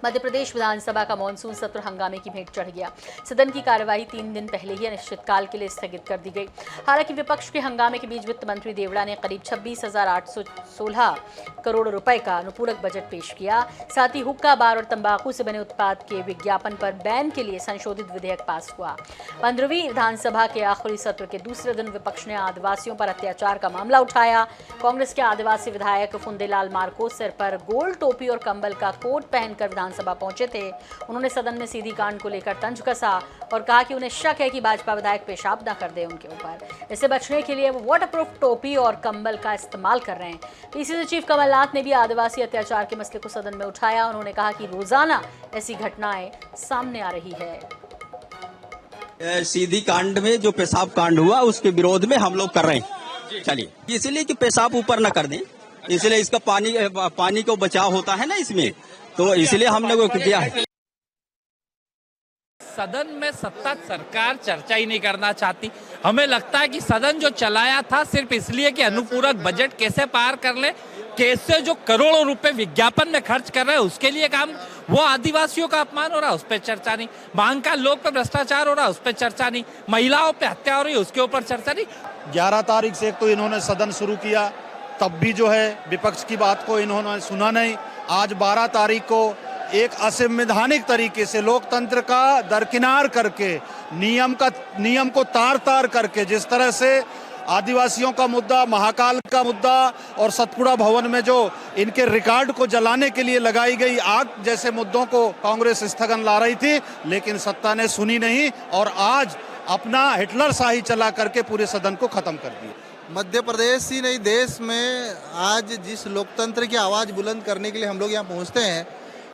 मध्य प्रदेश विधानसभा का मानसून सत्र हंगामे की भेंट चढ़ गया। सदन की कार्यवाही 3 दिन पहले ही अनिश्चितकाल के लिए स्थगित कर दी गई। हालांकि विपक्ष के हंगामे के बीच वित्त मंत्री देवड़ा ने करीब 26,816 करोड़ रुपए का अनुपूरक बजट पेश किया। साथ ही हुक्का, बार और तंबाकू से बने उत्पाद के विज्ञापन पर बैन के लिए संशोधित विधेयक पास हुआ। 15वीं विधानसभा के आखिरी सत्र के दूसरे दिन विपक्ष ने आदिवासियों पर अत्याचार का मामला उठाया। कांग्रेस के आदिवासी विधायक फुंदेलाल मार्को सिर पर गोल टोपी और कंबल का कोट पहनकर विधानसभा पहुंचे थे। उन्होंने सदन में सीधी कांड को लेकर तंज कसा और कहा कि उन्हें शक है कि भाजपा विधायक पेशाब न कर दे उनके ऊपर। इससे बचने के लिए वो वाटरप्रूफ टोपी और कंबल का इस्तेमाल कर रहे हैं। पीसीसी चीफ कमलनाथ ने भी आदिवासी अत्याचार के मसले को सदन में उठाया। उन्होंने कहा कि रोजाना ऐसी घटनाएं सामने आ रही है। सीधी कांड में जो पेशाब कांड हुआ उसके विरोध में हम लोग कर रहे हैं। चलिए, इसलिए कि पेशाब ऊपर न कर दें, इसलिए इसका पानी को बचाव होता है ना इसमें, तो इसलिए हमने वो किया है। सदन में सत्ता सरकार चर्चा ही नहीं करना चाहती। हमें लगता है कि सदन जो चलाया था सिर्फ इसलिए कि अनुपूरक बजट कैसे पार कर ले, कैसे जो करोड़ों रुपए विज्ञापन में खर्च कर रहे हैं उसके लिए काम, वो आदिवासियों का अपमान हो रहा है उस पर चर्चा नहीं, महाकाल लोक पे भ्रष्टाचार हो रहा है उस पर चर्चा नहीं, महिलाओं पे हत्या हो रही है उसके ऊपर चर्चा नहीं। 11 तारीख से एक तो इन्होंने सदन शुरू किया, तब भी जो है विपक्ष की बात को इन्होंने सुना नहीं। आज 12 तारीख को एक असंवैधानिक तरीके से लोकतंत्र का दरकिनार करके नियम को तार तार करके जिस तरह से आदिवासियों का मुद्दा, महाकाल का मुद्दा और सतपुड़ा भवन में जो इनके रिकॉर्ड को जलाने के लिए लगाई गई आग जैसे मुद्दों को कांग्रेस स्थगन ला रही थी, लेकिन सत्ता ने सुनी नहीं और आज अपना हिटलर शाही चला करके पूरे सदन को खत्म कर दिया। मध्य प्रदेश ही नहीं देश में आज जिस लोकतंत्र की आवाज़ बुलंद करने के लिए हम लोग यहाँ पहुँचते हैं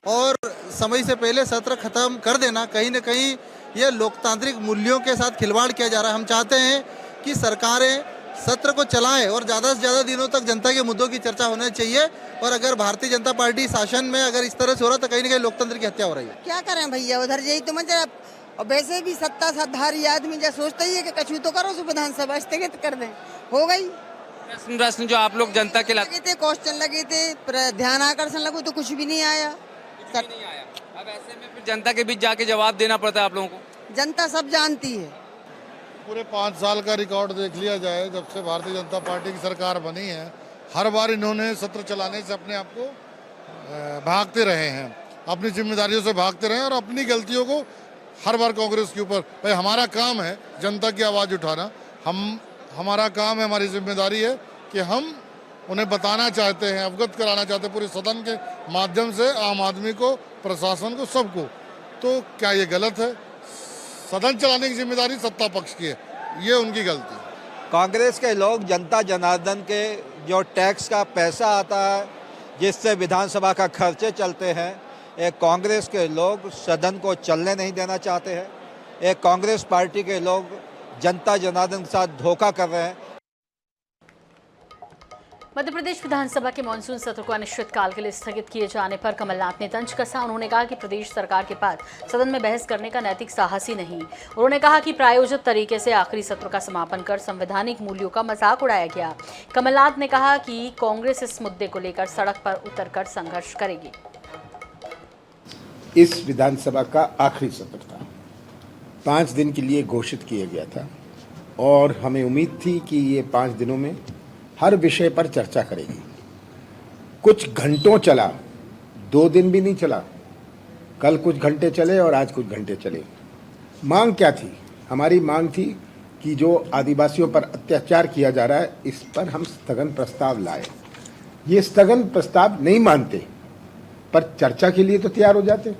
और समय से पहले सत्र खत्म कर देना, कहीं ना कहीं ये लोकतांत्रिक मूल्यों के साथ खिलवाड़ किया जा रहा है। हम चाहते हैं कि सरकारें सत्र को चलाएं और ज़्यादा से ज़्यादा दिनों तक जनता के मुद्दों की चर्चा होना चाहिए। और अगर भारतीय जनता पार्टी शासन में अगर इस तरह से हो रहा है तो कहीं ना कहीं लोकतंत्र की हत्या हो रही है। क्या करें भैया, उधर यही तो मजा। और वैसे भी सत्ताधारी आदमी जैसे सोचता ही है कि कछु तो करो, विधानसभा स्थगित कर दें, हो गई। प्रश्न जो आप लोग जनता के लगे थे, क्वेश्चन लगे थे, ध्यान आकर्षण लगो तो कुछ भी नहीं आया। नहीं आया। अब ऐसे में फिर जनता के बीच जाके जवाब देना पड़ता है आप लोगों को। जनता सब जानती है। पूरे 5 साल का रिकॉर्ड देख लिया जाए, जब से भारतीय जनता पार्टी की सरकार बनी है, हर बार इन्होंने सत्र चलाने से अपने आप को भागते रहे हैं, अपनी जिम्मेदारियों से भागते रहे हैं और अपनी गलतियों को हर बार कांग्रेस के ऊपर। भाई हमारा काम है जनता की आवाज़ उठाना, हमारा काम है, हमारी जिम्मेदारी है कि हम उन्हें बताना चाहते हैं, अवगत कराना चाहते हैं पूरे सदन के माध्यम से, आम आदमी को, प्रशासन को, सबको। तो क्या ये गलत है? सदन चलाने की जिम्मेदारी सत्ता पक्ष की है, ये उनकी गलती है। कांग्रेस के लोग जनता जनार्दन के जो टैक्स का पैसा आता है, जिससे विधानसभा का खर्चे चलते हैं, एक कांग्रेस के लोग सदन को चलने नहीं देना चाहते हैं। एक कांग्रेस पार्टी के लोग जनता जनार्दन के साथ धोखा कर रहे हैं। मध्य प्रदेश विधानसभा के मानसून सत्र को अनिश्चितकाल के लिए स्थगित किए जाने पर कमलनाथ ने तंज कसा। उन्होंने कहा कि प्रदेश सरकार के पास सदन में बहस करने का नैतिक साहस ही नहीं। उन्होंने कहा कि प्रायोजित तरीके से आखिरी सत्र का समापन कर संवैधानिक मूल्यों का मजाक उड़ाया गया। कमलनाथ ने कहा कि कांग्रेस इस मुद्दे को लेकर सड़क पर उतरकर संघर्ष करेगी। इस विधानसभा का आखिरी सत्र था, 5 दिन के लिए घोषित किया गया था और हमें उम्मीद थी कि ये 5 दिनों में हर विषय पर चर्चा करेगी। कुछ घंटों चला, 2 दिन भी नहीं चला। कल कुछ घंटे चले और आज कुछ घंटे चले। मांग क्या थी? हमारी मांग थी कि जो आदिवासियों पर अत्याचार किया जा रहा है, इस पर हम स्थगन प्रस्ताव लाए। ये स्थगन प्रस्ताव नहीं मानते पर चर्चा के लिए तो तैयार हो जाते।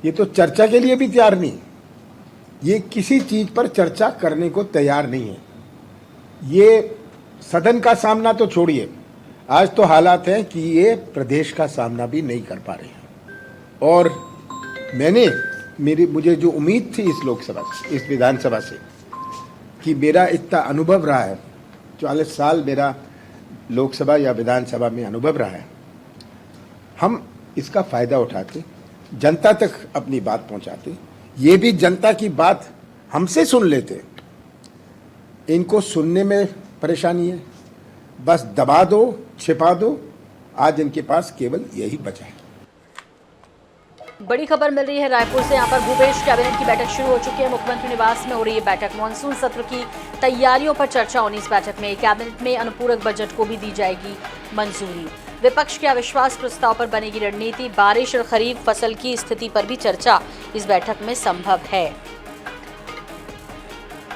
ये तो चर्चा के लिए भी तैयार नहीं, ये किसी चीज पर चर्चा करने को तैयार नहीं है। ये सदन का सामना तो छोड़िए, आज तो हालात हैं कि ये प्रदेश का सामना भी नहीं कर पा रहे हैं। और मुझे जो उम्मीद थी इस लोकसभा से, इस विधानसभा से, कि मेरा इतना अनुभव रहा है, 40 साल मेरा लोकसभा या विधानसभा में अनुभव रहा है, हम इसका फायदा उठाते, जनता तक अपनी बात पहुंचाते, ये भी जनता की बात हमसे सुन लेते। इनको सुनने में परेशानी है, बस दबा दो, छिपा दो। आज इनके पास केवल यही बचा है। बड़ी खबर मिल रही है रायपुर से। यहाँ पर भूपेश कैबिनेट की बैठक शुरू हो चुकी है। मुख्यमंत्री निवास में हो रही है बैठक। मानसून सत्र की तैयारियों पर चर्चा होनी इस बैठक में। कैबिनेट में अनुपूरक बजट को भी दी जाएगी मंजूरी। विपक्ष के अविश्वास प्रस्ताव पर बनेगी रणनीति। बारिश और खरीफ फसल की स्थिति पर भी चर्चा इस बैठक में संभव है।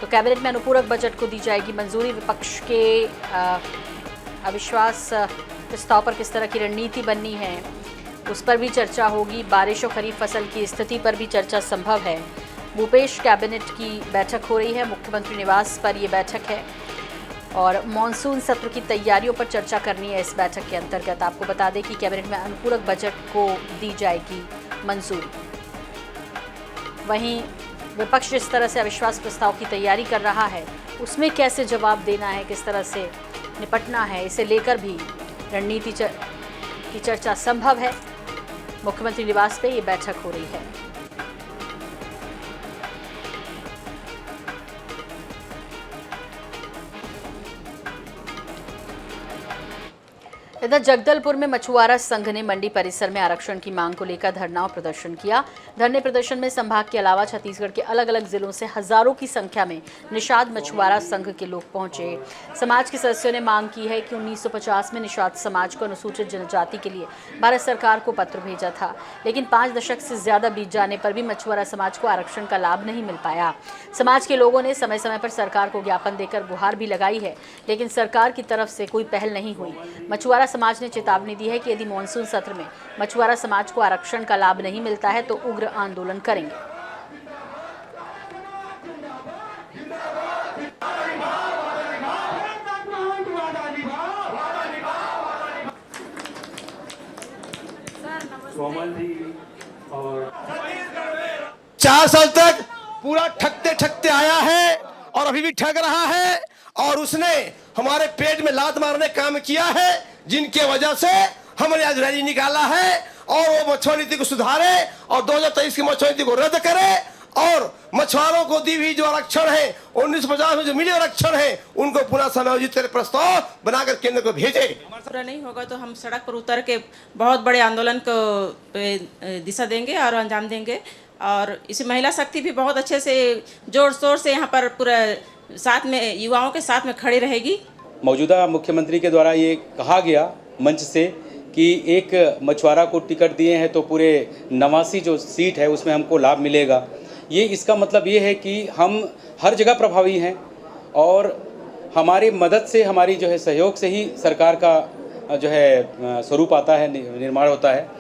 तो कैबिनेट में अनुपूरक बजट को दी जाएगी मंजूरी। विपक्ष के अविश्वास प्रस्ताव पर किस तरह की रणनीति बननी है उस पर भी चर्चा होगी। बारिश और खरीफ फसल की स्थिति पर भी चर्चा संभव है। भूपेश कैबिनेट की बैठक हो रही है। मुख्यमंत्री निवास पर ये बैठक है और मॉनसून सत्र की तैयारियों पर चर्चा करनी है इस बैठक के अंतर्गत। आपको बता दें कि कैबिनेट में अनुपूरक बजट को दी जाएगी मंजूरी। वहीं विपक्ष जिस तरह से अविश्वास प्रस्ताव की तैयारी कर रहा है उसमें कैसे जवाब देना है, किस तरह से निपटना है, इसे लेकर भी रणनीति की चर्चा संभव है। मुख्यमंत्री निवास पे ये बैठक हो रही है। इधर जगदलपुर में मछुआरा संघ ने मंडी परिसर में आरक्षण की मांग को लेकर धरना और प्रदर्शन किया। धरने प्रदर्शन में संभाग के अलावा छत्तीसगढ़ के अलग अलग जिलों से हजारों की संख्या में निषाद मछुआरा संघ के लोग पहुंचे। समाज के सदस्यों ने मांग की है कि 1950 में निषाद समाज को अनुसूचित जनजाति के लिए भारत सरकार को पत्र भेजा था, लेकिन 5 दशक से ज्यादा बीत जाने पर भी मछुआरा समाज को आरक्षण का लाभ नहीं मिल पाया। समाज के लोगों ने समय समय पर सरकार को ज्ञापन देकर गुहार भी लगाई है, लेकिन सरकार की तरफ से कोई पहल नहीं हुई। मछुआरा समाज ने चेतावनी दी है कि यदि मॉनसून सत्र में मछुआरा समाज को आरक्षण का लाभ नहीं मिलता है तो उग्र आंदोलन करेंगे। चार साल तक पूरा ठगते ठगते आया है और अभी भी ठग रहा है और उसने हमारे पेट में लात मारने काम किया है, जिनके वजह से हमने आज रैली निकाला है और वो मछुआरा नीति को सुधारे और 2023 की मछुआरा नीति को रद्द करे और मछुआरों को दी हुई जो आरक्षण है 1950 में जो मिले आरक्षण है उनको पुनः समायोजित कर प्रस्ताव बनाकर केंद्र को भेजे। पूरा नहीं होगा तो हम सड़क पर उतर के बहुत बड़े आंदोलन को दिशा देंगे और अंजाम देंगे। और इसी महिला शक्ति भी बहुत अच्छे से जोर शोर से यहाँ पर पूरा साथ में युवाओं के साथ में खड़ी रहेगी। मौजूदा मुख्यमंत्री के द्वारा ये कहा गया मंच से कि एक मछुआरा को टिकट दिए हैं तो पूरे 89 जो सीट है उसमें हमको लाभ मिलेगा। ये इसका मतलब ये है कि हम हर जगह प्रभावी हैं और हमारी मदद से, हमारी जो है सहयोग से ही सरकार का जो है स्वरूप आता है, निर्माण होता है।